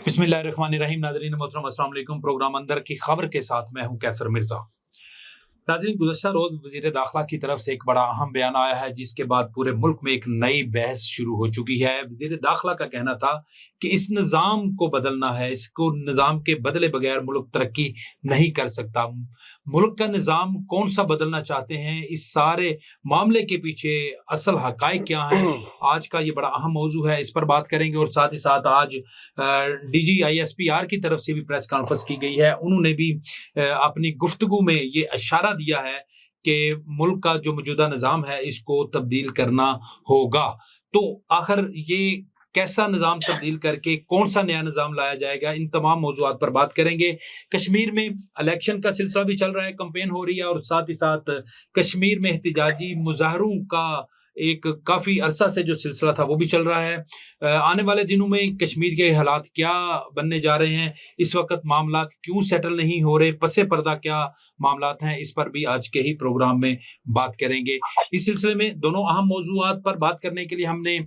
बिस्मिल्लाहिर्रहमानिर्रहीम। नाज़रीन मोहतरम अस्सलाम वालेकुम। प्रोग्राम अंदर की खबर के साथ मैं हूं कैसर मिर्जा। नाज़रीन, गुज़श्ता रोज़ वज़ीर दाखिला की तरफ से एक बड़ा अहम बयान आया है, जिसके बाद पूरे मुल्क में एक नई बहस शुरू हो चुकी है। वज़ीर दाखिला का कहना था कि इस निज़ाम को बदलना है, इसको निज़ाम के बदले बगैर मुल्क तरक्की नहीं कर सकता। मुल्क का निज़ाम कौन सा बदलना चाहते हैं, इस सारे मामले के पीछे असल हक़ाइक़ क्या हैं, आज का ये बड़ा अहम मौजू है। इस पर बात करेंगे और साथ ही साथ आज DGISPR की तरफ से भी प्रेस कॉन्फ्रेंस की गई है। उन्होंने भी अपनी गुफ्तगू में ये इशारा दिया है कि मुल्क का जो मौजूदा निज़ाम है इसको तब्दील करना होगा। तो आखिर ये कैसा निज़ाम तब्दील करके कौन सा नया निज़ाम लाया जाएगा, इन तमाम मौज़ूआत पर बात करेंगे। कश्मीर में इलेक्शन का सिलसिला भी चल रहा है, कैंपेन हो रही है, और साथ ही साथ कश्मीर में एहतिजाजी मुजाहरों का एक काफ़ी अरसा से जो सिलसिला था वो भी चल रहा है। आने वाले दिनों में कश्मीर के हालात क्या बनने जा रहे हैं, इस वक्त मामलात क्यों सेटल नहीं हो रहे, पसे पर्दा क्या मामलात हैं, इस पर भी आज के ही प्रोग्राम में बात करेंगे। इस सिलसिले में दोनों अहम मौजूआत पर बात करने के लिए हमने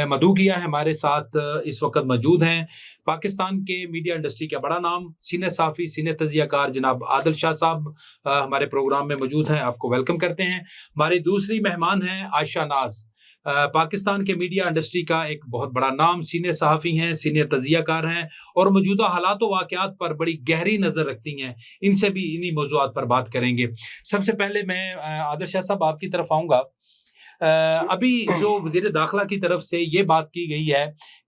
मधु किया है, हमारे साथ इस वक्त मौजूद हैं पाकिस्तान के मीडिया इंडस्ट्री का बड़ा नाम सीनियर सहाफ़ी, सीनियर तजियाकार जनाब आदिल शाह साहब हमारे प्रोग्राम में मौजूद हैं। आपको वेलकम करते हैं। हमारी दूसरी मेहमान हैं आयशा नाज, पाकिस्तान के मीडिया इंडस्ट्री का एक बहुत बड़ा नाम, सीनियर सहाफ़ी हैं, सीनियर तजियाकार हैं और मौजूदा हालात व वाक़यात पर बड़ी गहरी नज़र रखती हैं। इनसे भी इन्हीं मौज़ूआत पर बात करेंगे। सबसे पहले मैं आदिल शाह साहब आपकी तरफ आऊँगा। अभी जो वज़ीर दाखिला की तरफ से ये बात की गई है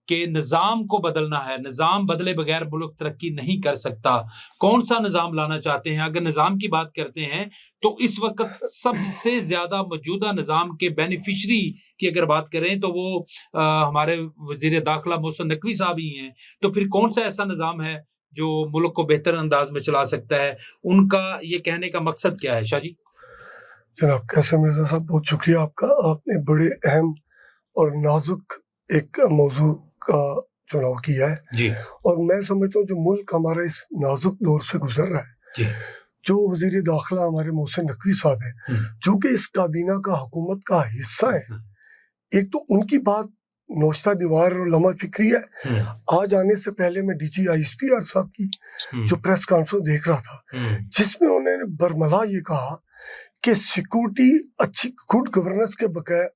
कि निज़ाम को बदलना है, निज़ाम बदले बगैर मुल्क तरक्की नहीं कर सकता, कौन सा निज़ाम लाना चाहते हैं? अगर निज़ाम की बात करते हैं तो इस वक्त सबसे ज़्यादा मौजूदा निज़ाम के बेनिफिशरी की अगर बात करें तो वो हमारे वज़ीर दाखिला मोहसिन नकवी साहब ही हैं। तो फिर कौन सा ऐसा निज़ाम है जो मुल्क को बेहतर अंदाज में चला सकता है? उनका ये कहने का मकसद क्या है? शाह जी। जनाब कैसर मिर्जा साहब, बहुत शुक्रिया आपका। आपने बड़े अहम और नाजुक एक मौजू का चुनाव किया है जी। और मैं समझता हूँ जो मुल्क हमारा इस नाजुक दौर से गुजर रहा है जी। जो वज़ीर दाखिला हमारे मोहसिन नकवी साहब हैं, जो कि इस काबीना का हुकूमत का हिस्सा है, एक तो उनकी बात नौश्ता दीवार और लम्हा फिक्री है। आज आने से पहले मैं DGISPR साहब की जो प्रेस कॉन्फ्रेंस देख रहा था, जिसमें उन्होंने बरमला ये कहा कि सिक्योरिटी अच्छी गुड गवर्नेंस के बगैर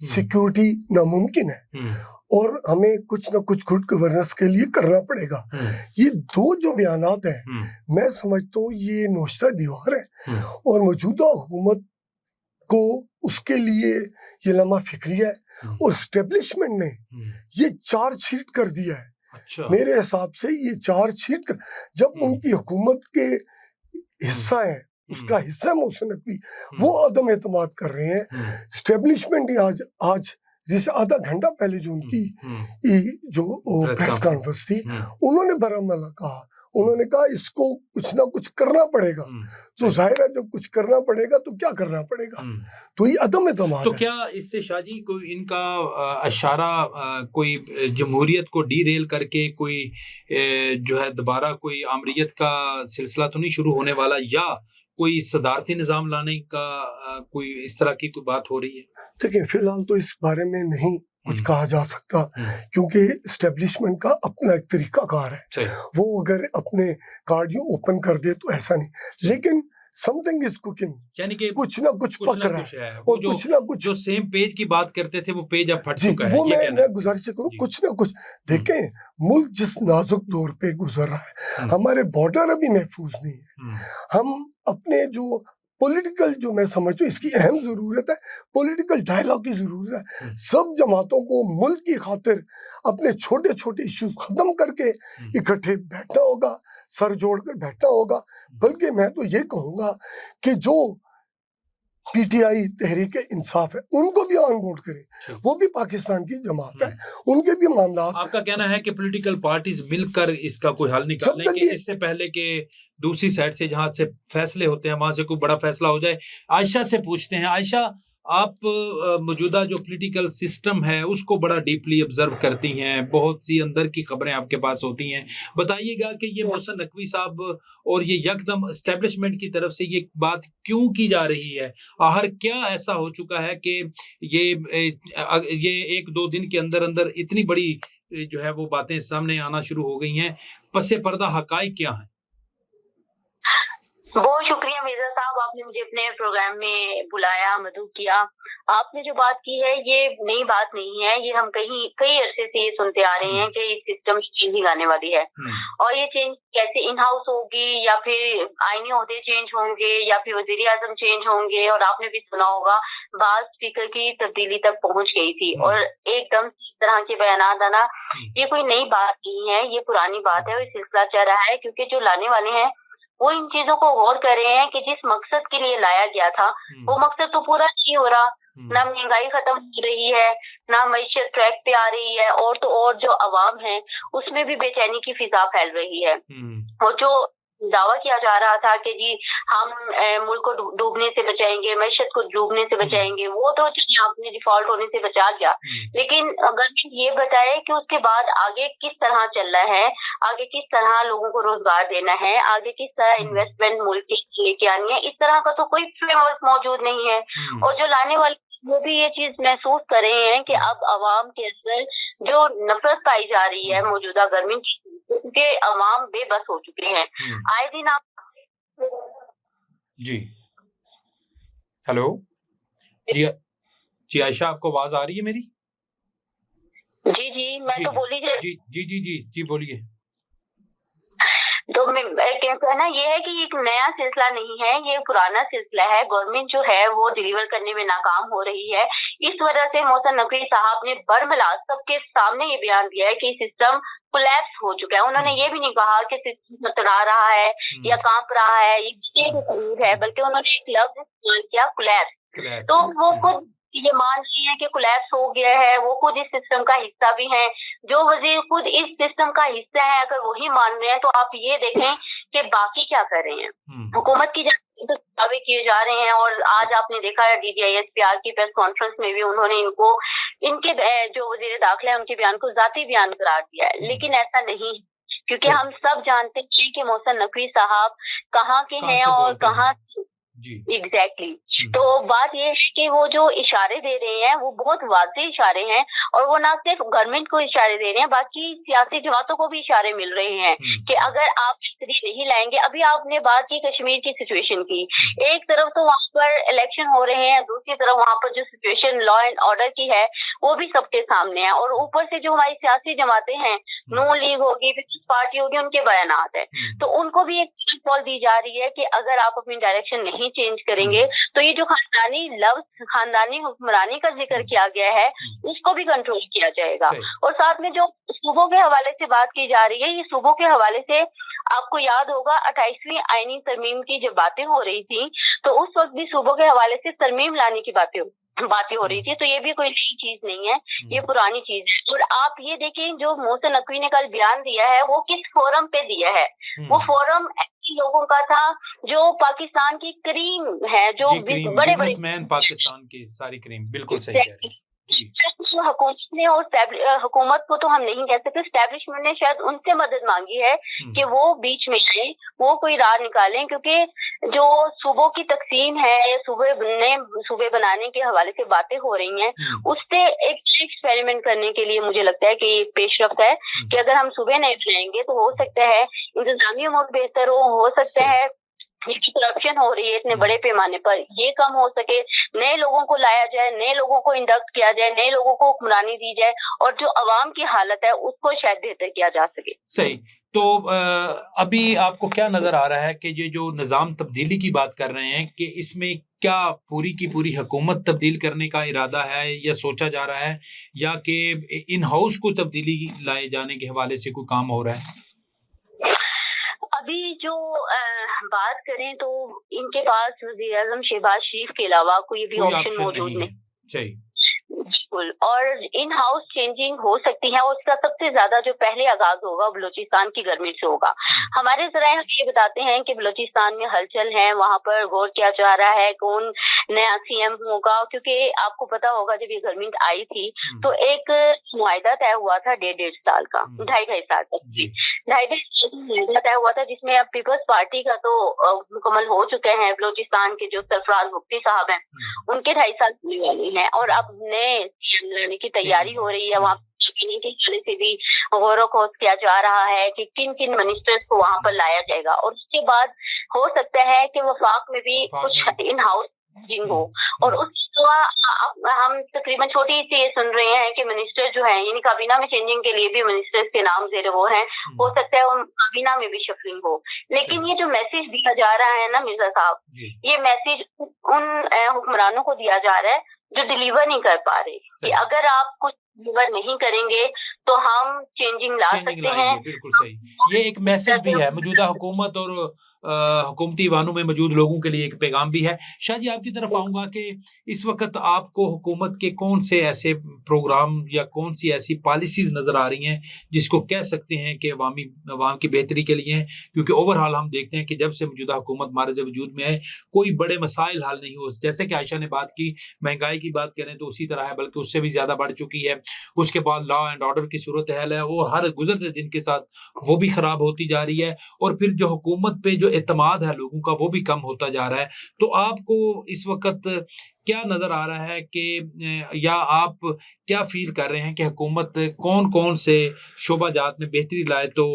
सिक्योरिटी नामुमकिन है और हमें कुछ ना कुछ गुड गवर्नेंस के लिए करना पड़ेगा। ये दो जो बयानात हैं, मैं समझता हूँ ये नौश्ता दीवार है और मौजूदा हुकूमत को उसके लिए ये लम्हा फिक्री है और स्टेब्लिशमेंट ने ये चार्जशीट कर दिया है। अच्छा। मेरे हिसाब से ये चार्जशीट जब उनकी हुकूमत के हिस्सा है, उसका हिस्सा मोहसिन नकवी, वो अदम एतमाद कर रहे हैं। स्टेब्लिशमेंट ही आज जैसे आधा घंटा पहले जो उनकी जो प्रेस कॉन्फ्रेंस थी, उन्होंने बरामला कहा, उन्होंने कहा इसको कुछ ना कुछ करना पड़ेगा। तो जाहिर है जब कुछ करना पड़ेगा तो क्या करना पड़ेगा, तो ये अदम एतमाद तो है। क्या इससे शाह जी कोई इनका इशारा कोई जमहूरियत को डीरेल करके कोई जो है दोबारा कोई आमरीत का सिलसिला तो नहीं शुरू होने वाला, या कोई सदारती निज़ाम लाने का कोई इस तरह की कोई बात हो रही है? देखिए, फिलहाल तो इस बारे में नहीं कुछ कहा जा सकता, क्योंकि एस्टेब्लिशमेंट का अपना एक तरीकाकार है। वो अगर अपने कार्डियो ओपन कर दे तो ऐसा नहीं, लेकिन समथिंग इज कुकिंग, यानी कि कुछ ना कुछ पक रहा है और कुछ ना कुछ जो सेम पेज की बात करते थे वो पेज अब फट चुका है। वो मैं गुजारिश करूँ, कुछ ना कुछ देखें। मुल्क जिस नाजुक दौर पे गुजर रहा है, हमारे बॉर्डर अभी महफूज नहीं है। हम अपने जो पॉलिटिकल, जो मैं समझता हूँ इसकी अहम ज़रूरत है, पॉलिटिकल डायलॉग की ज़रूरत है। सब जमातों को मुल्क की खातिर अपने छोटे छोटे इश्यूज ख़त्म करके इकट्ठे बैठना होगा, सर जोड़कर बैठना होगा। बल्कि मैं तो ये कहूँगा कि जो PTI तहरीक इंसाफ है उनको भी ऑन बोर्ड करें, वो भी पाकिस्तान की जमात है, उनके भी मामला। आपका कहना है कि पॉलिटिकल पार्टीज मिलकर इसका कोई हल निकालें, कि इससे पहले कि दूसरी साइड से जहां से फैसले होते हैं वहां से कोई बड़ा फैसला हो जाए। आयशा से पूछते हैं। आयशा, आप मौजूदा जो पॉलिटिकल सिस्टम है उसको बड़ा डीपली ऑब्जर्व करती हैं, बहुत सी अंदर की खबरें आपके पास होती हैं, बताइएगा कि ये मोहसिन नकवी साहब और ये यकदम एस्टेब्लिशमेंट की तरफ से ये बात क्यों की जा रही है? आखिर क्या ऐसा हो चुका है कि ये 1-2 दिन के अंदर अंदर इतनी बड़ी जो है वो बातें सामने आना शुरू हो गई हैं, पसे पर्दा हकाइक क्या हैं? बहुत शुक्रिया मिर्जा साहब, आपने मुझे अपने प्रोग्राम में बुलाया, मदऊ किया। आपने जो बात की है ये नई बात नहीं है, ये हम कई अरसे से ये सुनते आ रहे हैं कि इस सिस्टम चेंजिंग आने वाली है। और ये चेंज कैसे इन हाउस होगी, या फिर आईनी ओहदे चेंज होंगे, या फिर वजीर आजम चेंज होंगे। और आपने भी सुना होगा बाज स्पीकर की तब्दीली तक पहुंच गई थी, और एकदम इस तरह के बयानात आना ये कोई नई बात नहीं है, ये पुरानी बात है और सिलसिला चल रहा है। क्योंकि जो लाने वाले हैं वो इन चीजों को गौर कर रहे हैं कि जिस मकसद के लिए लाया गया था वो मकसद तो पूरा नहीं हो रहा। ना महंगाई खत्म हो रही है, ना मईशत ट्रैक पे आ रही है, और तो और जो अवाम है उसमें भी बेचैनी की फिजा फैल रही है। और जो दावा किया जा रहा था कि जी हम मुल्क को डूबने से बचाएंगे, मईशत को डूबने से बचाएंगे, वो तो आपने डिफॉल्ट होने से बचा दिया। लेकिन अगर ये बताए कि उसके बाद आगे किस तरह चलना है, आगे किस तरह लोगों को रोजगार देना है, आगे किस तरह इन्वेस्टमेंट मुल्क के लेके आनी है, इस तरह का तो कोई फ्रेमवर्क मौजूद नहीं है। और जो लाने वाले वो भी ये चीज महसूस कर रहे हैं कि अब अवाम के अंदर जो नफरत पाई जा रही है मौजूदा गर्मी की, क्योंकि अवाम बेबस हो चुके हैं। आए दिन आप जी हेलो जी आयशा, आपको आवाज आ रही है मेरी? जी मैं तो बोली जी बोलिए। तो कहना ये है कि एक नया सिलसिला नहीं है, ये पुराना सिलसिला है। गवर्नमेंट जो है वो डिलीवर करने में नाकाम हो रही है। इस वजह से मोहसिन नकवी साहब ने बरमला सबके सामने ये बयान दिया है कि सिस्टम कोलैप्स हो चुका है। उन्होंने ये भी नहीं कहा कि सिस्टम टकरा रहा है या कांप रहा है, ये करीब है, बल्कि उन्होंने एक लफ्ज इस्तेमाल किया, कोलैप्स। तो वो खुद ये मान रही है कि कोलैप्स हो गया है, वो खुद इस सिस्टम का हिस्सा भी है। जो वजीर खुद इस सिस्टम का हिस्सा है, अगर वही मान रहे हैं तो आप ये देखें कि बाकी क्या कर रहे हैं। हुकूमत की तो दावे किए जा रहे हैं, और आज आपने देखा है DGISPR की प्रेस कॉन्फ्रेंस में भी उन्होंने इनके जो वजीर दाखिला है उनके बयान को जाती बयान करार दिया है। लेकिन ऐसा नहीं है, क्योंकि हम सब जानते हैं कि मोहसिन नकवी साहब कहाँ के हैं और कहाँ एग्जैक्टली। तो बात ये है कि वो जो इशारे दे रहे हैं वो बहुत वाज़ेह इशारे हैं, और वो ना सिर्फ गवर्नमेंट को इशारे दे रहे हैं, बाकी सियासी जमातों को भी इशारे मिल रहे हैं कि अगर आप स्थिति नहीं लाएंगे। अभी आपने बात की कश्मीर की सिचुएशन की, एक तरफ तो वहाँ पर इलेक्शन हो रहे हैं, दूसरी तरफ वहाँ पर जो सिचुएशन लॉ एंड ऑर्डर की है वो भी सबके सामने है, और ऊपर से जो हमारी सियासी जमातें हैं, नून लीग होगी, पीपल्स पार्टी होगी, उनके बयानात है, तो उनको भी एक कॉल दी जा रही है कि अगर आप अपनी डायरेक्शन नहीं चेंज करेंगे तो ये जो खानदानी हुक्मरानी का जिक्र किया गया है उसको भी कंट्रोल किया जाएगा। और साथ में जो सूबों के हवाले से बात की जा रही है, ये सूबों के हवाले से आपको याद होगा 28वीं आईनी तरमीम की जब बातें हो रही थी तो उस वक्त भी सूबों के हवाले से तरमीम लाने की बातें हो रही थी। तो ये भी कोई नई चीज नहीं है, ये पुरानी चीज है। और आप ये देखें जो मोहसिन नकवी ने कल बयान दिया है वो किस फोरम पे दिया है, वो फोरम लोगों का था जो पाकिस्तान की क्रीम है, जो बड़े पाकिस्तान की सारी क्रीम, बिल्कुल सही कह रही है। हुकूमत ने, और हुकूमत को तो हम नहीं कह सकते, एस्टेब्लिशमेंट ने शायद उनसे मदद मांगी है कि वो बीच में आए, वो कोई राह निकालें, क्योंकि जो सूबों की तकसीम है, सूबे बनाने के हवाले से बातें हो रही हैं, उस पे एक एक्सपेरिमेंट करने के लिए मुझे लगता है कि पेशरफ्त है कि अगर हम सूबे नहीं बनाएंगे तो हो सकता है इंतजामी अमूर बेहतर हो सकता है करप्शन हो रही है इतने बड़े पैमाने पर, ये कम हो सके, नए लोगों को लाया जाए, नए लोगों को इंडक्ट किया जाए, नए लोगों को हुक्मरानी दी जाए, और जो अवाम की हालत है उसको शायद बेहतर किया जा सके। सही। तो अभी आपको क्या नजर आ रहा है कि ये जो निज़ाम तब्दीली की बात कर रहे हैं कि इसमें क्या पूरी की पूरी हुकूमत तब्दील करने का इरादा है या सोचा जा रहा है, या कि इन हाउस को तब्दीली लाए जाने के हवाले से कोई काम हो रहा है? अभी जो बात करें तो इनके पास वज़ीर आज़म शहबाज शरीफ के अलावा कोई भी ऑप्शन मौजूद नहीं। बिल्कुल, और इन हाउस चेंजिंग हो सकती है, और उसका सबसे ज्यादा जो पहले आगाज होगा बलूचिस्तान की गवर्नमेंट से होगा। हमारे ज़राए ये बताते हैं कि बलूचिस्तान में हलचल है, वहाँ पर गौर किया जा रहा है कौन नया CM होगा, क्योंकि आपको पता होगा जब ये गवर्नमेंट आई थी तो एक मुआहदा तय हुआ था 1.5 साल का, 2.5 साल तय हुआ था, जिसमें अब पीपल्स पार्टी का तो मुकम्मल हो चुके हैं, बलूचिस्तान के जो सरफराज मुफ्ती साहब हैं उनके 2.5 साल होने वाले हैं, और अब नए CM लाने की तैयारी हो रही है। वहाँ काबीने के हवाले से भी गौर व खोज किया जा रहा है कि किन किन मिनिस्टर्स को वहां पर लाया जाएगा, और उसके बाद हो सकता है कि वफाक में भी कुछ इन हाउस चेंजिंग हो। और उसके अलावा हम तकरीबन छोटी सी ये सुन रहे हैं कि मिनिस्टर जो है, यानी काबीना में चेंजिंग के लिए भी मिनिस्टर्स के नाम ज़ेर वो हैं, हो सकता है उन काबीना में भी शफलिंग हो। लेकिन ये जो मैसेज दिया जा रहा है ना मिर्जा साहब, ये मैसेज उन हुक्मरानों को दिया जा रहा है जो डिलीवर नहीं कर पा रहे, कि अगर आप कुछ डिलीवर नहीं करेंगे तो हम चेंजिंग ला सकते हैं। बिल्कुल सही, ये एक मैसेज भी है मौजूदा हुकूमत और हुकूमती वानों में मौजूद लोगों के लिए, एक पैगाम भी है। शाह जी, आपकी तरफ आऊँगा कि इस वक्त आपको हुकूमत के कौन से ऐसे प्रोग्राम या कौन सी ऐसी पॉलिसीज़ नज़र आ रही हैं जिसको कह सकते हैं कि अवाम की बेहतरी के लिए हैं? क्योंकि ओवरऑल हम देखते हैं कि जब से मौजूदा हुकूमत मारज़ वजूद में है, कोई बड़े मसाइल हल नहीं हो। जैसे कि आयशा ने बात की, महंगाई की बात करें तो उसी तरह है, बल्कि उससे भी ज़्यादा बढ़ चुकी है। उसके बाद लॉ एंड ऑर्डर की सूरत हाल है, वो हर गुजरते दिन के साथ वो भी ख़राब होती जा रही है, और फिर जो हुकूमत पे जो एतमाद है लोगों का वो भी कम होता जा रहा है। तो आपको इस वक्त क्या नज़र आ रहा है कि या आप क्या फील कर रहे हैं कि हुकूमत कौन कौन से शोबाजात में बेहतरी लाए तो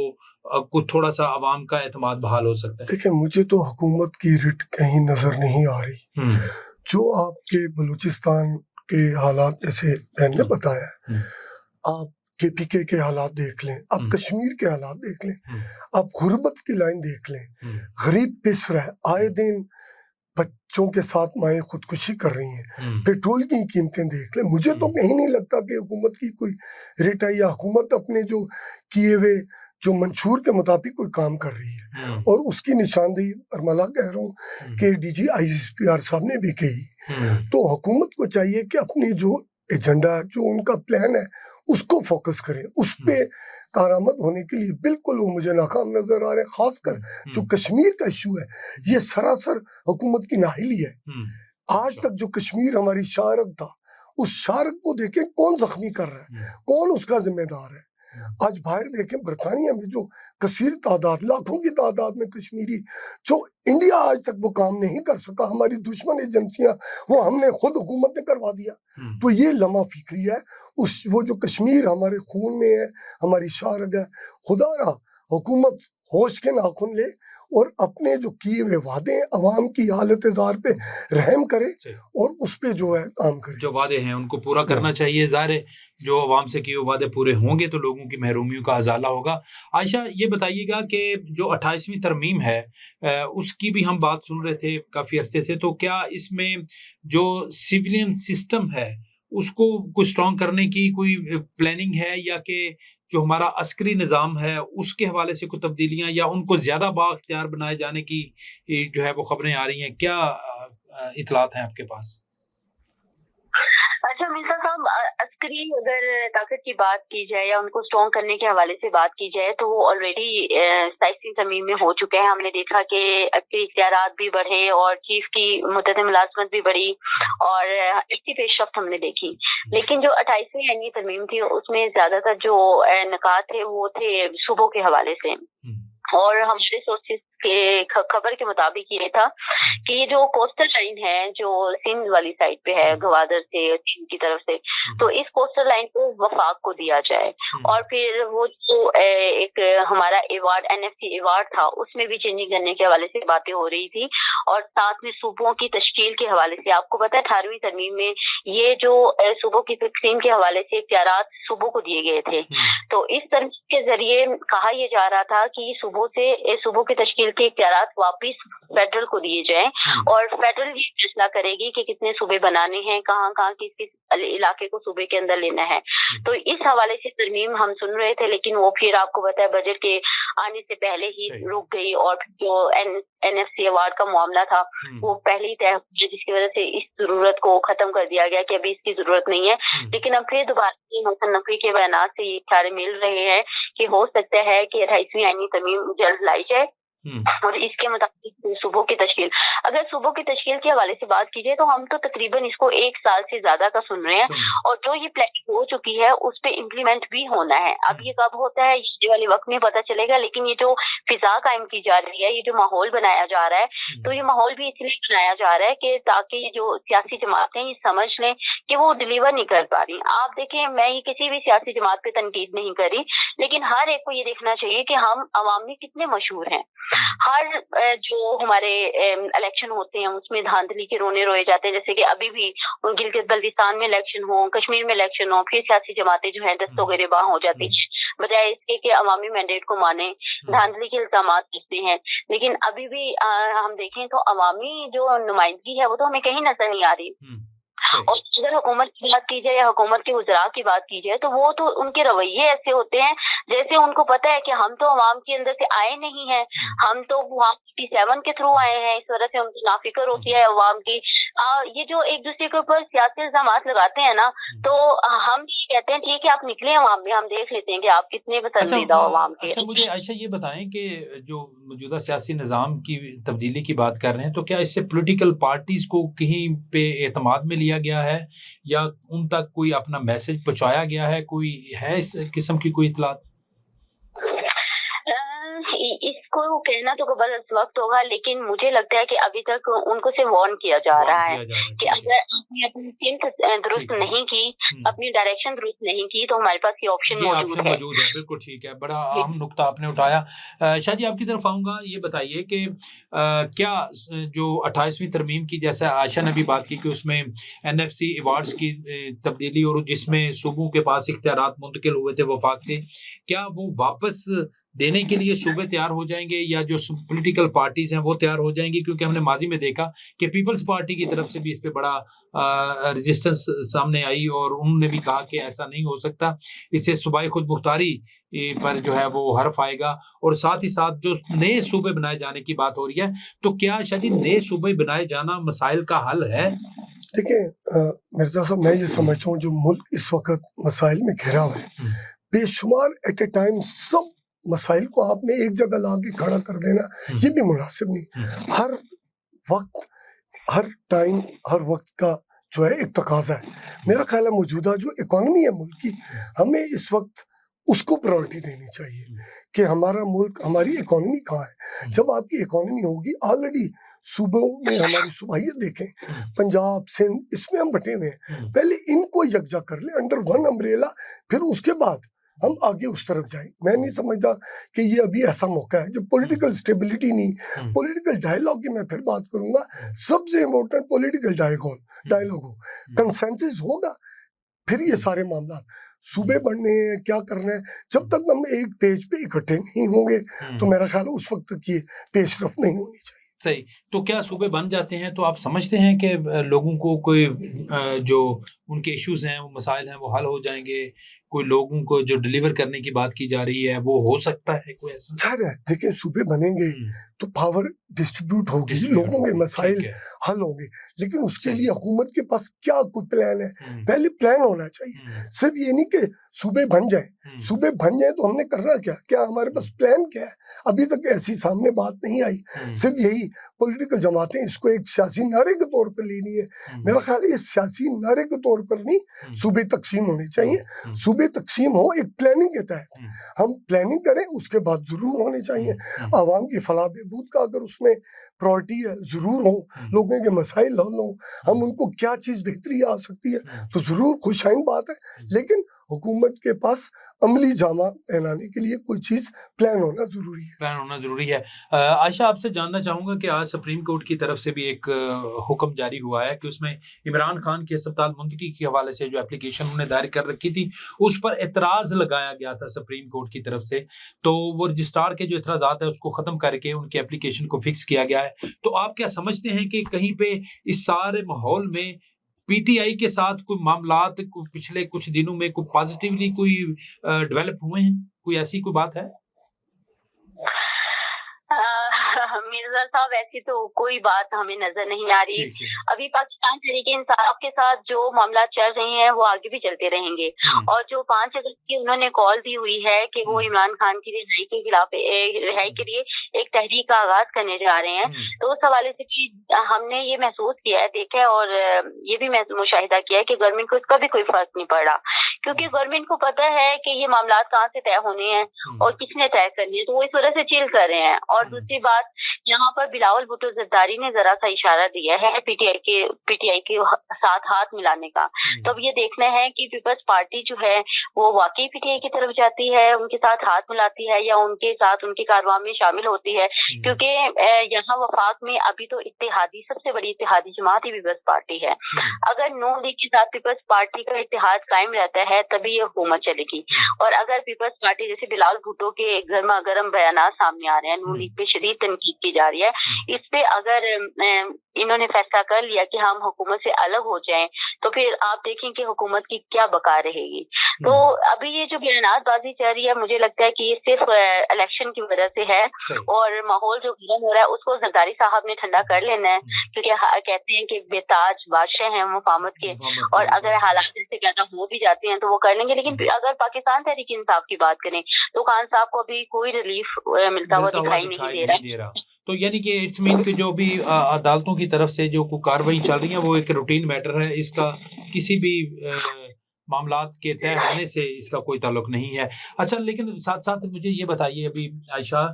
कुछ थोड़ा सा आवाम का एतमाद बहाल हो सकता है? देखिए, मुझे तो हुकूमत की रिट कहीं नज़र नहीं आ रही। जो आपके बलूचिस्तान के हालात, जैसे मैंने बताया, आप KPK के हालात देख लें, आप कश्मीर के हालात देख लें, आप गुर्बत की लाइन देख लें, गरीब पिस रहा है, आए दिन बच्चों के साथ माएँ खुदकुशी कर रही हैं, पेट्रोल की कीमतें देख लें। मुझे तो कहीं नहीं लगता कि हुकूमत की कोई रेट है, या हुकूमत अपने जो किए हुए जो मंशूर के मुताबिक कोई काम कर रही है, और उसकी निशानदेही बरमला कह रहा हूँ कि DG ISPR साहब ने भी कही। तो हुकूमत को चाहिए कि अपनी जो एजेंडा, जो उनका प्लान है, उसको फोकस करें, उस पे कारामद होने के लिए बिल्कुल वो मुझे नाकाम नजर आ रहे हैं। खासकर जो कश्मीर का इशू है, ये सरासर हुकूमत की नाहिली है। आज तक जो कश्मीर हमारी शारक था, उस शारक को देखें कौन जख्मी कर रहा है, कौन उसका जिम्मेदार है। आज बाहर देखें, बरतानिया में जो कसीर तादाद, लाखों की तादाद में कश्मीरी, जो इंडिया आज तक वो काम नहीं कर सका, हमारी दुश्मन एजेंसियां, वो हमने खुद हुकूमत ने करवा दिया। तो ये लम्हा फिक्री है, वो जो कश्मीर हमारे खून में है, हमारी शारग है। खुदा रहा हुकूमत होश के नाखून ले और अपने जो किए हुए वादे अवाम की हालत ज़ार पे रहम करे और उस पे जो है काम करे। जो वादे हैं उनको पूरा करना चाहिए। ज़ाहिर है जो अवाम से किए वादे पूरे होंगे तो लोगों की महरूमियों का अजाला होगा। आयशा, ये बताइएगा कि जो 28वीं तरमीम है उसकी भी हम बात सुन रहे थे काफ़ी अरसे से, तो क्या इसमें जो सिविलियन सिस्टम है उसको कुछ स्ट्रॉन्ग करने की कोई प्लानिंग है, या कि जो हमारा अस्करी निज़ाम है उसके हवाले से कोई तब्दीलियाँ या उनको ज़्यादा बाख्तियार बनाए जाने की जो है वो खबरें आ रही हैं? क्या इतलात हैं आपके पास? अच्छा मिर्जा साहब, अस्करी अगर ताकत की बात की जाए या उनको स्ट्रॉन्ग करने के हवाले से बात की जाए तो वो ऑलरेडी 27वीं तरमीम में हो चुके हैं। हमने देखा कि अस्करी इख्तियारात भी बढ़े और चीफ की मुद्दत मुलाजमत भी बढ़ी और इसकी पेशरफ्त हमने देखी। लेकिन जो 28वीं आईनी तरमीम थी उसमें ज्यादातर जो निकात थे वो थे सूबों के हवाले से, और हमारे सोर्सेज के खबर के मुताबिक ये था कि ये जो कोस्टल लाइन है जो सिंध वाली साइड पे है, गवादर से सिंध की तरफ से, तो इस कोस्टल लाइन को वफाक को दिया जाए। और फिर वो जो एक हमारा अवार्ड NFC अवार्ड था उसमें भी चेंजिंग करने के हवाले से बातें हो रही थी, और साथ में सूबों की तश्कील के हवाले से आपको पता है 18वीं तरमीम में ये जो सूबों की तकसीम के हवाले से इख्तियारात सूबों को दिए गए थे। तो इस तरमीम के जरिए कहा यह जा रहा था कि सूबों की तश्कील के इख्तियारात वापिस फेडरल को दिए जाएं और फेडरल ये फैसला करेगी कि कितने सूबे बनाने हैं, कहाँ किस इलाके को सूबे के अंदर लेना है। तो इस हवाले से तरमीम हम सुन रहे थे, लेकिन वो फिर आपको पता है बजट के आने से पहले ही रुक गई, और जो NFC अवार्ड का मामला था वो पहले ही तय, जिसकी वजह से इस जरूरत को खत्म कर दिया गया कि अभी इसकी जरूरत नहीं है। लेकिन अब फिर दोबारा मोहसिन नकवी के बयान से ये इशारे मिल रहे हैं कि हो सकता है कि 28वीं आईनी तरमीम जल्द लाई जाए और इसके मुताबिक सूबों की तश्कील, अगर सूबों की तश्कील के हवाले से बात की जाए तो हम तो तकरीबन इसको 1 साल से ज्यादा का सुन रहे हैं, और जो ये प्लानिंग हो चुकी है उस पे इम्प्लीमेंट भी होना है। अब ये कब होता है ये वाले वक्त में पता चलेगा, लेकिन ये जो फिजा कायम की जा रही है, ये जो माहौल बनाया जा रहा है, तो ये माहौल भी इसलिए बनाया जा रहा है कि ताकि ये जो सियासी जमातें ये समझ लें कि वो डिलीवर नहीं कर पा रही। आप देखें, मैं ये किसी भी सियासी जमात पे तनकीद नहीं कर रही, लेकिन हर एक को ये देखना चाहिए कि हम अवाम में कितने मशहूर हैं। हर जो हमारे इलेक्शन होते हैं उसमें धांधली के रोने रोए जाते हैं, जैसे कि अभी भी गिलगित बल्तिस्तान में इलेक्शन हो, कश्मीर में इलेक्शन हो, फिर सियासी जमातें जो है दस्तों गिरबां हो जाती है, बजाय इसके कि अवामी मैंडेट को माने, धांधली के इल्जाम देते हैं। लेकिन अभी भी हम देखें तो अवामी जो नुमाइंदगी है वो तो हमें कहीं नजर नहीं आ रही। और अगर हुकूमत की बात की जाए या हुकूमत के वज़रा की बात की जाए तो वो तो उनके रवैये ऐसे होते हैं जैसे उनको पता है कि हम तो अवाम के अंदर से आए नहीं हैं, हम तो वहाँ 57 के थ्रू आए हैं, इस वजह से उनकी नाफिक्र होती है अवाम की। ये जो एक दूसरे के ऊपर सियासी इल्जामात लगाते हैं ना, तो हम कहते हैं ठीक है आप निकले अवाम में, हम देख लेते हैं कि आप कितने पसंदीदा अवाम के। अच्छा, मुझे आयशा ये बताएं कि जो मौजूदा सियासी निज़ाम की तब्दीली की बात कर रहे हैं, तो क्या इससे पॉलिटिकल पार्टीज को कहीं पे एतमाद में लिया गया है या उन तक कोई अपना मैसेज पहुंचाया गया है? कोई है इस किस्म की कोई इतलात? इसको कहना तो कबल इस वक्त होगा, लेकिन मुझे लगता है कि अभी तक उनको से वार्न किया जा रहा है कि अगर आपने अपनी सिमत दुरुस्त नहीं की, अपनी डायरेक्शन दुरुस्त नहीं की, तो हमारे पास ये ऑप्शन मौजूद है। बिल्कुल ठीक है, बड़ा अहम नुक्ता आपने उठाया। शाह जी, आपकी तरफ आऊँगा, ये बताइए कि क्या जो 28वीं तरमीम की, जैसे आयशा ने भी बात की कि उसमें NFC अवार्ड्स की तब्दीली और जिसमें सूबों के पास इख्तियारात मुंतकिल हुए थे वफाक से, क्या वो वापस देने के लिए सूबे तैयार हो जाएंगे या जो पॉलिटिकल पार्टीज हैं वो तैयार हो जाएंगी? क्योंकि हमने माजी में देखा कि पीपल्स पार्टी की तरफ से भी इस पे बड़ा रेजिस्टेंस सामने आई और उन्होंने भी कहा कि ऐसा नहीं हो सकता, इससे सूबाई खुद मुख्तारी पर जो है वो हर्फ आएगा। और साथ ही साथ जो नए सूबे बनाए जाने की बात हो रही है, तो क्या शायद नए सूबे बनाए जाना मसाइल का हल है? देखिए मिर्जा साहब, मैं ये समझता हूँ जो मुल्क इस वक्त मसाइल में घिरा हुआ है, बेशुमार एट ए टाइम सब मसाइल को आपने एक जगह ला के खड़ा कर देना ये भी मुनासिब नहीं। हर वक्त हर टाइम हर वक्त का जो है एक तकाजा है। मेरा ख्याल है मौजूदा जो इकोनॉमी है मुल्क की, हमें इस वक्त उसको प्रायोरिटी देनी चाहिए कि हमारा मुल्क, हमारी इकोनॉमी कहाँ है। जब आपकी इकोनॉमी होगी, ऑलरेडी सूबों में हमारी सूबाइयत देखें, पंजाब सिंध इसमें हम बटे हुए हैं, पहले इनको यकजा कर ले अंडर वन अम्ब्रेला, फिर उसके बाद हम आगे उस तरफ जाएं। मैं नहीं समझता कि ये अभी ऐसा मौका है जब पॉलिटिकल स्टेबिलिटी नहीं, पॉलिटिकल डायलॉग की मैं फिर बात करूंगा, सबसे इम्पोर्टेंट पॉलिटिकल डायलॉग हो, कंसेंसस होगा, फिर ये सारे मामला सूबे बढ़ने हैं, क्या करना है। जब तक हम एक पेज पे इकट्ठे नहीं होंगे तो मेरा ख्याल है उस वक्त तक ये पेशरफ्त नहीं होनी चाहिए। सही। तो क्या सूबे बन जाते हैं तो आप समझते हैं कि लोगों को कोई जो उनके इश्यूज हैं, वो मसाइल हैं, वो हल हो जाएंगे? कोई लोगों को जो डिलीवर करने की बात की जा रही है वो हो सकता है कोई ऐसा? सर देखिए, सूबे बनेंगे तो पावर डिस्ट्रीब्यूट होगी, लोगों के मसाइल हल होंगे, लेकिन उसके लिए हुकूमत के पास क्या कोई प्लान है? पहले प्लान होना चाहिए। सिर्फ ये नहीं कि सूबे बन जाए, सूबे बन जाए तो हमने करना क्या हमारे पास प्लान क्या है? अभी तक ऐसी सामने बात नहीं आई। सिर्फ यही पॉलिटिकल जमातें इसको एक सियासी नारे के तौर पर लेनी है। मेरा ख्याल है ये सियासी नारे के तौर पर नहीं, सूबे तकसीम होने चाहिए। सूबे तकसीम हो एक प्लानिंग के तहत, हम प्लानिंग करें, उसके बाद जरूर होने चाहिए। आवाम की फलाह बहबूद का अगर उसमें प्रायोरिटी है, जरूर हो, लोगों के मसाइल हल हो, हम उनको क्या चीज बेहतरी आ सकती है तो जरूर खुशाइन बात है, लेकिन हुकूमत के पास अमली जामा पहनाने के लिए कोई चीज प्लान होना जरूरी है। आयशा, आपसे जानना चाहूंगा कि आज सुप्रीम कोर्ट की तरफ से भी एक हुक्म जारी हुआ है कि उसमें इमरान खान की अस्पताल मुंतकी के हवाले से जो एप्लीकेशन उन्होंने दायर कर रखी थी उस पर एतराज लगाया गया था सुप्रीम कोर्ट की तरफ से, तो वो रजिस्ट्रार के जो एतराज़ात है उसको खत्म करके उनकी एप्लीकेशन को फिक्स किया गया है। तो आप क्या समझते हैं कि कहीं पे इस सारे माहौल में PTI के साथ कोई मामलात पिछले कुछ दिनों में कोई पॉजिटिवली कोई डेवलप हुए हैं? कोई ऐसी कोई बात है? मिर्जा साहब ऐसी तो कोई बात हमें नजर नहीं आ रही। ठीक है। अभी पाकिस्तान तहरीक-ए-इंसाफ के साथ जो मामला चल रहे हैं वो आगे भी चलते रहेंगे, और जो 5 अगस्त की उन्होंने कॉल दी हुई है कि वो इमरान खान की रिहाई के खिलाफ रिहाई के लिए एक तहरीक का आगाज करने जा रहे हैं, तो उस हवाले से भी हमने ये महसूस किया है, देखा है, और ये भी मुशाहिदा किया है कि गवर्नमेंट को इसका भी कोई फर्क नहीं पड़ रहा, क्योंकि गवर्नमेंट को पता है कि ये मामला कहाँ से तय होने हैं और किसने तय करनी है, तो वो इस वजह से चिल कर रहे हैं। और दूसरी बात, यहाँ पर बिलावल भुट्टो जरदारी ने जरा सा इशारा दिया है पीटीआई के साथ हाथ मिलाने का, तो अब ये देखना है कि पीपल्स पार्टी जो है वो वाकई पीटीआई की तरफ जाती है, उनके साथ हाथ मिलाती है, या उनके साथ उनकी कारवां में शामिल होती है, क्योंकि यहाँ वफाक में अभी तो इत्तेहादी सबसे बड़ी इत्तेहादी जमात ही पीपल्स पार्टी है। अगर नून लीग के साथ पीपल्स पार्टी का इत्तेहाद कायम रहता है तभी ये हुकूमत चलेगी, और अगर पीपल्स पार्टी जैसे बिलावल भुट्टो के गर्मा गर्म बयान सामने आ रहे हैं, नून लीग पे शदीद तनकीद की जा रही है, इस पे अगर इन्होंने फैसला कर लिया कि हम हुकूमत से अलग हो जाएं, तो फिर आप देखें कि हुकूमत की क्या बका रहेगी। तो अभी ये जो बयानबाजी चल रही है, मुझे लगता है कि ये सिर्फ इलेक्शन की वजह से है, और माहौल जो गर्म हो रहा है उसको जरदारी साहब ने ठंडा कर लेना है, क्योंकि कहते हैं कि बेताज बादशाह हैं मुफाहमत के, और अगर हालात से ज्यादा हो भी जाते हैं तो वो कर लेंगे। लेकिन अगर पाकिस्तान तहरीक इंसाफ की बात करें तो खान साहब को अभी कोई रिलीफ मिलता हुआ दिखाई नहीं दे रहा। तो यानी कि इट्स मीन कि जो भी अदालतों की तरफ से जो कार्रवाई चल रही है वो एक रूटीन मैटर है, इसका किसी भी मामलात के तय होने से इसका कोई ताल्लुक नहीं है। अच्छा, लेकिन साथ साथ मुझे ये बताइए अभी आयशा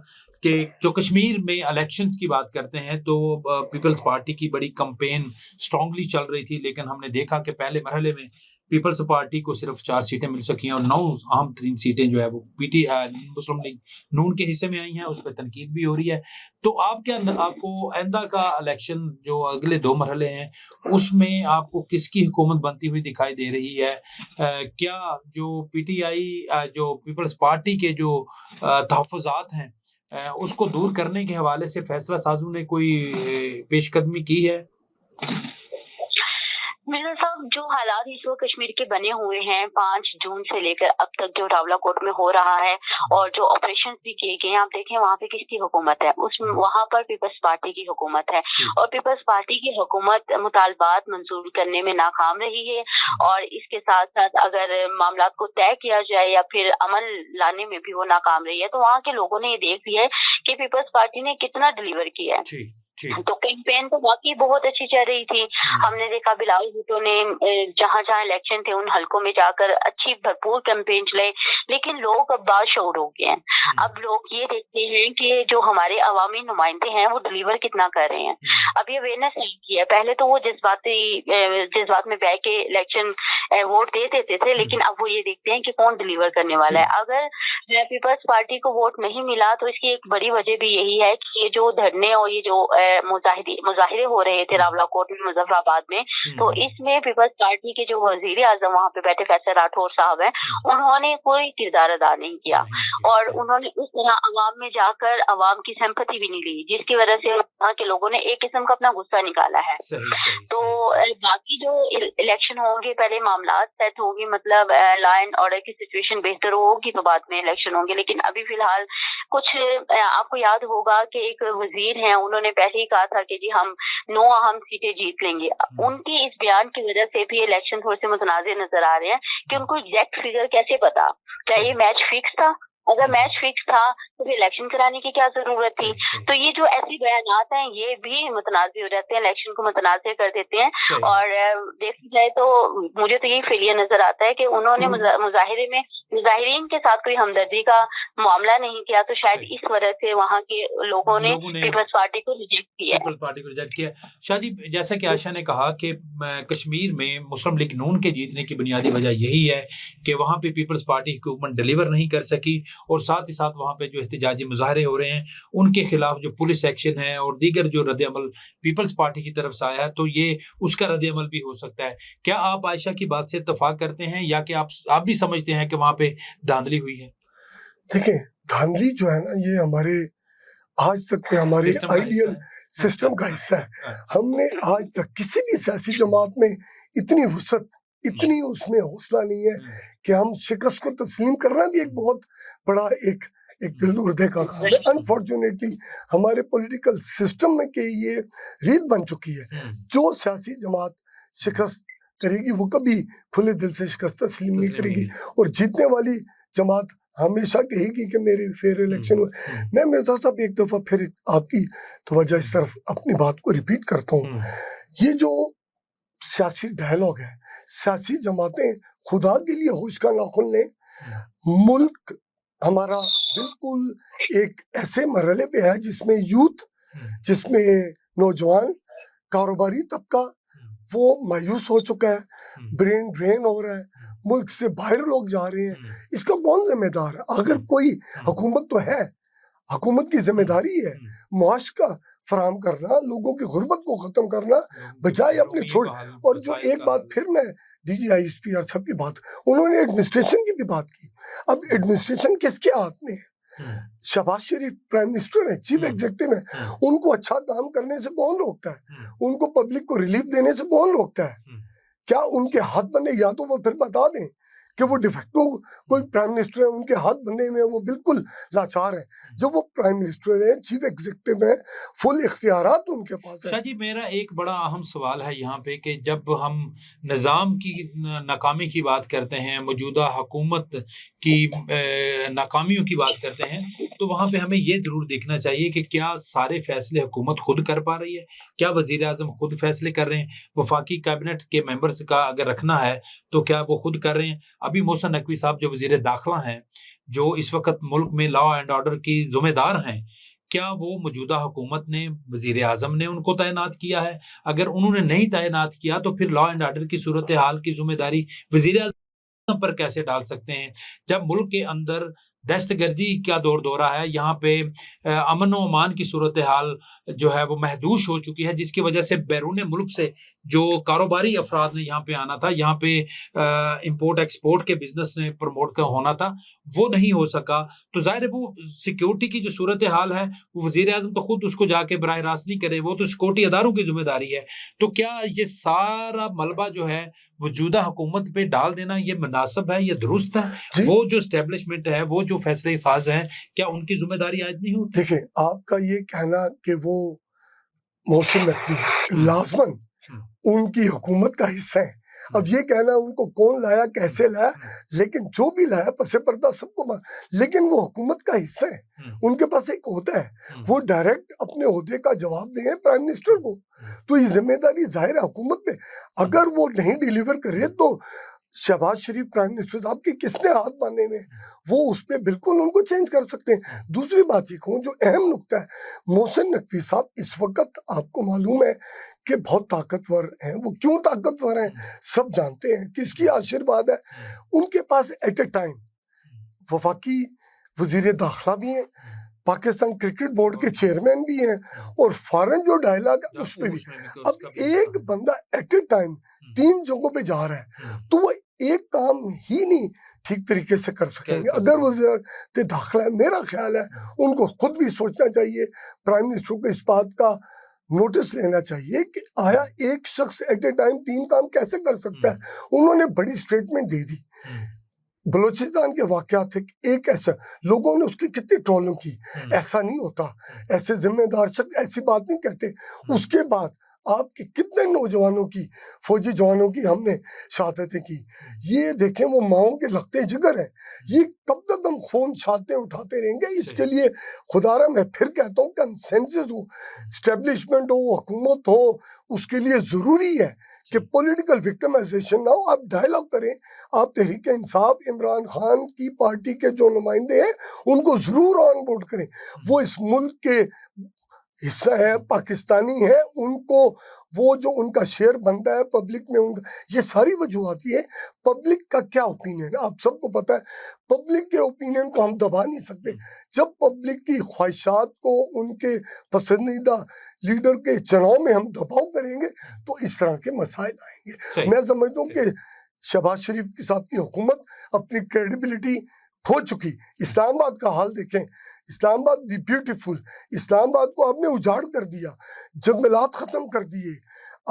कि जो कश्मीर में इलेक्शंस की बात करते हैं तो पीपल्स पार्टी की बड़ी कैंपेन स्ट्रांगली चल रही थी, लेकिन हमने देखा कि पहले मरहले में पीपल्स पार्टी को सिर्फ 4 सीटें मिल सकी हैं और 9 अहम तरीन सीटें जो है वो मुस्लिम लीग नून के हिस्से में आई हैं, उस पर तनकीद भी हो रही है। तो आपको आइंदा का इलेक्शन जो अगले 2 मरहले हैं उसमें आपको किसकी हुकूमत बनती हुई दिखाई दे रही है? क्या जो पीटीआई जो पीपल्स पार्टी के जो तहफ़्फ़ुज़ात हैं उसको दूर करने के हवाले से फैसला साजों ने कोई पेशकदमी की है? मिर्जा साहब, जो हालात इस वक्त कश्मीर के बने हुए हैं 5 जून से लेकर अब तक जो रावलाकोट में हो रहा है और जो ऑपरेशन भी किए गए हैं, आप देखें वहाँ पे किसकी हुकूमत है, उसमें वहाँ पर पीपल्स पार्टी की हुकूमत है, और पीपल्स पार्टी की हुकूमत मुतालबात मंजूर करने में नाकाम रही है, और इसके साथ साथ अगर मामला को तय किया जाए या फिर अमल लाने में भी वो नाकाम रही है, तो वहाँ के लोगों ने ये देख लिया है कि पीपल्स पार्टी ने कितना डिलीवर किया है। तो कैंपेन तो वाकई बहुत अच्छी चल रही थी। हमने देखा बिलावल भुट्टो ने जहाँ जहाँ इलेक्शन थे उन हलकों में जाकर अच्छी भरपूर कैंपेन चलाई, लेकिन लोग अब बाशऊर हो गए हैं। अब लोग ये देखते हैं कि जो हमारे अवामी नुमाइंदे हैं वो डिलीवर कितना कर रहे हैं। अब ये अवेयरनेस नहीं किया, पहले तो वो जज्बात में बह के इलेक्शन वोट दे देते थे, लेकिन अब वो ये देखते हैं कि कौन डिलीवर करने वाला है। अगर पीपल्स पार्टी को वोट नहीं मिला तो इसकी एक बड़ी वजह भी यही है कि ये जो धरने और ये जो मुजाहिरे हो रहे थे रावलाकोट में, मुजफ्फराबाद में, तो इसमें पीपल्स पार्टी के जो वजीर आजम वहाँ पे बैठे फैसल राठौर साहब हैं, उन्होंने कोई किरदार अदा नहीं किया, और उन्होंने उस तरह अवाम में जाकर अवाम की सिंपैथी भी नहीं ली, जिसकी वजह से वहाँ के लोगों ने एक किस्म का अपना गुस्सा निकाला है। तो बाकी जो इलेक्शन होंगे पहले मामला सेट होगी, मतलब लॉ एंड ऑर्डर की सिचुएशन बेहतर होगी तो बाद में इलेक्शन होंगे, लेकिन अभी फिलहाल कुछ आपको याद होगा कि एक वजीर हैं, उन्होंने पहले ही कहा था कि जी हम 9 अहम सीटें जीत लेंगे। उनकी इस बयान की वजह से भी इलेक्शन थोड़े से मुतनाज़िर नजर आ रहे हैं कि उनको एग्जैक्ट फिगर कैसे पता, क्या ये मैच फिक्स था? अगर मैच फिक्स था तो फिर इलेक्शन कराने की क्या जरूरत थी? तो ये जो ऐसी बयानात हैं ये भी मुतनाज़िर हो जाते हैं, इलेक्शन को मुतनाज़िर कर देते हैं। और देखा जाए तो मुझे तो यही फेलियर नजर आता है कि उन्होंने मुजाहिरे में मुजाहिरीन के साथ कोई हमदर्दी का मामला नहीं किया, तो शायद इस वजह से वहाँ के लोगों ने पीपल्स पार्टी को रिजेक्ट किया। शाहजी, जैसा कि आयशा ने कहा कि कश्मीर में मुस्लिम लीग नून के जीतने की बुनियादी वजह यही है कि वहाँ पे पीपल्स पार्टी की हुकूमत डिलीवर नहीं कर सकी, और साथ ही साथ वहाँ पे जो एहतजाजी मुजाहरे हो रहे हैं उनके खिलाफ जो पुलिस एक्शन है और दीगर जो रद्द-ए-अमल पीपल्स पार्टी की तरफ से आया है, तो ये उसका रद्द-ए-अमल भी हो सकता है। क्या आप आयशा की बात से इत्तेफाक करते हैं या कि आप भी समझते हैं कि वहाँ पे धांधली हुई है? देखिए, धांधली जो है ना, ये हमारे आज तक के हमारे आइडियल सिस्टम का हिस्सा है। हमने आज तक किसी भी सियासी जमात में इतनी वुसअत, इतनी उसमें हौसला नहीं है कि हम शिकस्त को तस्लीम करना भी एक बहुत बड़ा एक ایک دل اردے کا کام ہے. انفارچونیٹلی ہمارے پولیٹیکل سسٹم میں کہ یہ ریت بن چکی ہے. جو سیاسی جماعت شکست کرے گی وہ کبھی کھلے دل سے شکست تسلیم نہیں کرے گی, اور جیتنے والی جماعت ہمیشہ کہے گی کہ میری فیئر الیکشن ہوئے. میں مرزا صاحب ایک دفعہ پھر آپ کی توجہ اس طرف اپنی بات کو ریپیٹ کرتا ہوں. یہ جو سیاسی ڈائلاگ ہے, سیاسی جماعتیں خدا کے لیے ہوش کا ناخن لیں. ملک ہمارا بالکل ایک ایسے مرحلے پہ ہے جس میں یوتھ, جس میں نوجوان کاروباری طبقہ وہ مایوس ہو چکا ہے, برین ڈرین ہو رہا ہے, ملک سے باہر لوگ جا رہے ہیں. اس کا کون ذمہ دار ہے؟ اگر کوئی حکومت تو ہے, حکومت کی ذمہ داری ہے معاش کا فراہم کرنا, لوگوں کی غربت کو ختم کرنا, بجائے اپنے چھوڑ. اور جو ایک بات پھر میں D G I S P اور سب کی بات, انہوں نے ایڈمنسٹریشن کی بھی بات کی. اب ایڈمنسٹریشن کس کے ہاتھ میں ہے؟ شہباز شریف پرائم منسٹر ہے, چیف ایگزیکٹو ہے. ان کو اچھا کام کرنے سے کون روکتا ہے؟ ان کو پبلک کو ریلیف دینے سے کون روکتا ہے؟ کیا ان کے ہاتھ بندے, یا تو وہ پھر بتا دیں کہ وہ ڈیفیکٹو کوئی پرائم منسٹر ہے, ان کے ہاتھ بندے میں وہ بالکل لاچار ہیں. جب وہ پرائم منسٹر ہیں, چیف ایگزیکٹو ہیں, فل اختیارات ان کے پاس ہیں. شاہ جی, میرا ایک بڑا اہم سوال ہے یہاں پہ کہ جب ہم نظام کی ناکامی کی بات کرتے ہیں, موجودہ حکومت کی ناکامیوں کی بات کرتے ہیں, تو وہاں پہ ہمیں یہ ضرور دیکھنا چاہیے کہ کیا سارے فیصلے حکومت خود کر پا رہی ہے؟ کیا وزیر اعظم خود فیصلے کر رہے ہیں؟ وفاقی کابینٹ کے ممبرز کا اگر رکھنا ہے تو کیا وہ خود کر رہے ہیں؟ ابھی محسن نقوی صاحب جو وزیر داخلہ ہیں, جو اس وقت ملک میں لا اینڈ آرڈر کی ذمہ دار ہیں, کیا وہ موجودہ حکومت نے, وزیر اعظم نے ان کو تعینات کیا ہے؟ اگر انہوں نے نہیں تعینات کیا تو پھر لا اینڈ آرڈر کی صورتحال کی ذمہ داری وزیر اعظم پر کیسے ڈال سکتے ہیں جب ملک کے اندر دہشت گردی کا دورہ ہے؟ یہاں پہ امن و امان کی صورتحال جو ہے وہ محدود ہو چکی ہے, جس کی وجہ سے بیرون ملک سے جو کاروباری افراد نے یہاں پہ آنا تھا, یہاں پہ امپورٹ ایکسپورٹ کے بزنس نے پروموٹ کا ہونا تھا, وہ نہیں ہو سکا. تو ظاہر ہے وہ سیکیورٹی کی جو صورتحال ہے وہ وزیر اعظم تو خود اس کو جا کے براہ راست نہیں کرے, وہ تو سیکورٹی اداروں کی ذمہ داری ہے. تو کیا یہ سارا ملبہ جو ہے موجودہ حکومت پہ ڈال دینا یہ مناسب ہے, یہ درست ہے؟ وہ جو اسٹیبلشمنٹ ہے, وہ جو فیصلے ساز ہیں, کیا ان کی ذمہ داری آج نہیں ہوتی؟ دیکھیں, آپ کا یہ کہنا کہ وہ محسن نقوی لازماً ان کی حکومت کا حصہ ہے. اب یہ کہنا ان کو کون لایا, کیسے لایا, لیکن جو بھی لایا پس پردہ سب کو, لیکن وہ حکومت کا حصہ ہے. ان کے پاس ایک عہدہ ہے, وہ ڈائریکٹ اپنے عہدے کا جواب دیں پرائم منسٹر کو. تو یہ ذمہ داری ظاہر ہے حکومت پہ. اگر وہ نہیں ڈیلیور کرے تو شہباز شریف پرائم منسٹر صاحب کے کس نے ہاتھ باندھے میں, وہ اس پہ بالکل ان کو چینج کر سکتے ہیں. دوسری بات یہ کہوں جو اہم نقطہ ہے, محسن نقوی صاحب اس وقت آپ کو معلوم ہے کہ بہت طاقتور ہیں. وہ کیوں طاقتور ہیں سب جانتے ہیں, کس کی آشیرواد ہے. ان کے پاس ایٹ اے ٹائم وفاقی وزیر داخلہ بھی ہیں, پاکستان کرکٹ بورڈ کے چیئرمین بھی ہیں, اور فارن جو ڈائلاگ ہے اس پہ بھی. اب ایک بندہ ایٹ اے ٹائم 3 جگہوں پہ جا رہا ہے, تو وہ ایک کام ہی نہیں ٹھیک طریقے سے کر سکیں گے. اگر وزیر داخلہ ہے, میرا خیال ہے ان کو خود بھی سوچنا چاہیے, پرائم منسٹر کو اس بات کا نوٹس لینا چاہیے کہ آیا ایک شخص ایٹ اے ٹائم 3 کام کیسے کر سکتا ہے. انہوں نے بڑی سٹیٹمنٹ دے دی. بلوچستان کے واقعات تھے, ایک ایسا لوگوں نے اس کی کتنی ٹرولنگ کی, ایسا نہیں ہوتا, ایسے ذمہ دار شخص ایسی بات نہیں کہتے. اس کے بعد آپ کے کتنے نوجوانوں کی, فوجی جوانوں کی ہم نے شہادتیں کی. یہ دیکھیں وہ ماؤں کے لگتے جگر ہیں. یہ کب تک ہم خون چھاتے اٹھاتے رہیں گے؟ اس کے لیے خدا را میں پھر کہتا ہوں کنسنسس ہو, اسٹیبلشمنٹ ہو, حکومت ہو, اس کے لیے ضروری ہے کہ پولیٹیکل وکٹمائزیشن نہ ہو. آپ ڈائلاگ کریں, آپ تحریک انصاف عمران خان کی پارٹی کے جو نمائندے ہیں ان کو ضرور آن بورڈ کریں. وہ اس ملک کے حصہ ہے, پاکستانی ہے, ان کو وہ جو ان کا شیئر بنتا ہے پبلک میں, ان کا یہ ساری وجوہات یہ ہے. پبلک کا کیا اوپینین ہے آپ سب کو پتہ ہے. پبلک کے اوپینین کو ہم دبا نہیں سکتے. جب پبلک کی خواہشات کو ان کے پسندیدہ لیڈر کے چناؤ میں ہم دباؤ کریں گے تو اس طرح کے مسائل آئیں گے. میں سمجھتا ہوں کہ شہباز شریف صاحب کی حکومت اپنی کریڈیبلٹی کھو چکی. اسلام آباد کا حال دیکھیں, اسلام آباد دی بیوٹیفل, اسلام آباد کو آپ نے اجاڑ کر دیا, جنگلات ختم کر دیے,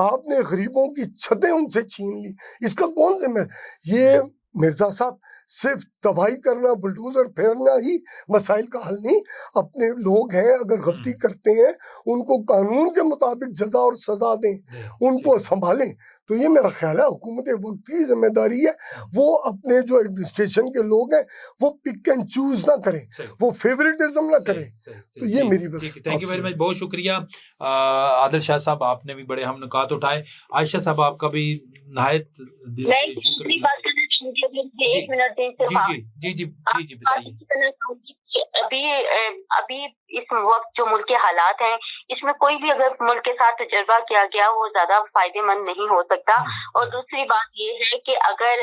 آپ نے غریبوں کی چھتیں ان سے چھین لی. اس کا کون ذمہ ہے؟ یہ مرزا صاحب صرف تباہی کرنا، بلڈوزر پھیرنا ہی مسائل کا حل نہیں. اپنے لوگ ہیں، اگر غلطی کرتے ہیں ان کو قانون کے مطابق جزا اور سزا دیں، ان کو سنبھالیں. تو یہ میرا خیال ہے حکومت وقت کی ذمہ داری ہے. وہ اپنے جو ایڈمنسٹریشن کے لوگ ہیں وہ پک اینڈ چوز نہ کریں، وہ فیوریٹزم نہ کریں. تو یہ میری بس. تھینک یو ویری مچ، بہت شکریہ عادل شاہ صاحب، آپ نے بھی بڑے اہم نکات اٹھائے. عائشہ صاحب آپ کا بھی نہایت دل سے شکریہ. ایک منٹ دیں صرف. جی بتائیے. ابھی اس وقت جو ملک کے حالات ہیں، اس میں کوئی بھی اگر ملک کے ساتھ تجربہ کیا گیا وہ زیادہ فائدے مند نہیں ہو سکتا. اور دوسری بات یہ ہے کہ اگر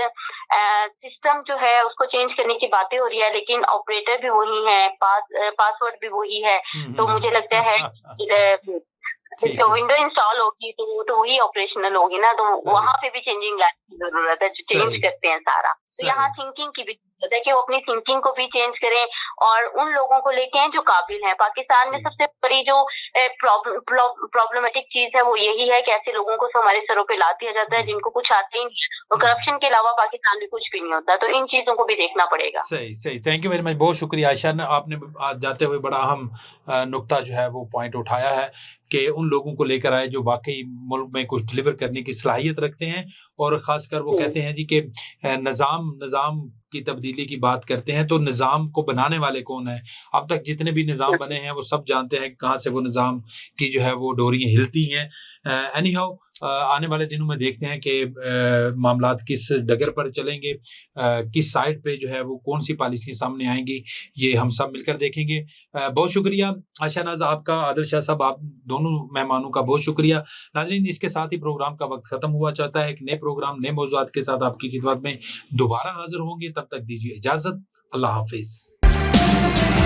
سسٹم جو ہے اس کو چینج کرنے کی باتیں ہو رہی ہے لیکن آپریٹر بھی وہی ہے، پاسورڈ بھی وہی ہے، تو مجھے لگتا ہے جو ونڈو انسٹال ہوگی تو وہی آپریشنل ہوگی نا، تو وہاں پہ بھی چینجنگ کی ضرورت ہے جو چینج کرتے ہیں سارا. تو یہاں تھنکنگ کی بھی ضرورت ہے کہ وہ اپنی تھنکنگ کو بھی چینج کریں اور ان لوگوں کو لے کے آئیں جو قابل ہیں. پاکستان میں سب سے بڑی جو پرابلمٹک چیز ہے وہ یہی ہے کہ ایسے لوگوں کو ہمارے سروں پہ لا دیا جاتا ہے جن کو کچھ آتے ہی نہیں، اور کرپشن کے علاوہ پاکستان میں کچھ بھی نہیں ہوتا. تو ان چیزوں کو بھی دیکھنا پڑے گا. صحیح. تھینک یو ویری مچ، بہت شکریہ عائشہ. آپ نے جاتے ہوئے بڑا اہم نقطہ جو ہے وہ پوائنٹ اٹھایا ہے کہ ان لوگوں کو لے کر آئے جو واقعی ملک میں کچھ ڈلیور کرنے کی صلاحیت رکھتے ہیں، اور خاص کر وہ کہتے ہیں جی کہ نظام کی تبدیلی کی بات کرتے ہیں تو نظام کو بنانے والے کون ہیں. اب تک جتنے بھی نظام بنے ہیں وہ سب جانتے ہیں کہاں سے وہ نظام کی جو ہے وہ ڈوریاں ہلتی ہیں. اینی ہاؤ آنے والے دنوں میں دیکھتے ہیں کہ معاملات کس ڈگر پر چلیں گے، کس سائڈ پہ جو ہے وہ کون سی پالیسیاں سامنے آئیں گی، یہ ہم سب مل کر دیکھیں گے. بہت شکریہ عائشہ ناز آپ کا، عادل شاہ صاحب آپ دونوں مہمانوں کا بہت شکریہ. ناظرین اس کے ساتھ ہی پروگرام کا وقت ختم ہوا چاہتا ہے. ایک نئے پروگرام نئے موضوعات کے ساتھ آپ کی خدمت میں دوبارہ حاضر ہوں گے. تب تک دیجیے اجازت. اللہ حافظ.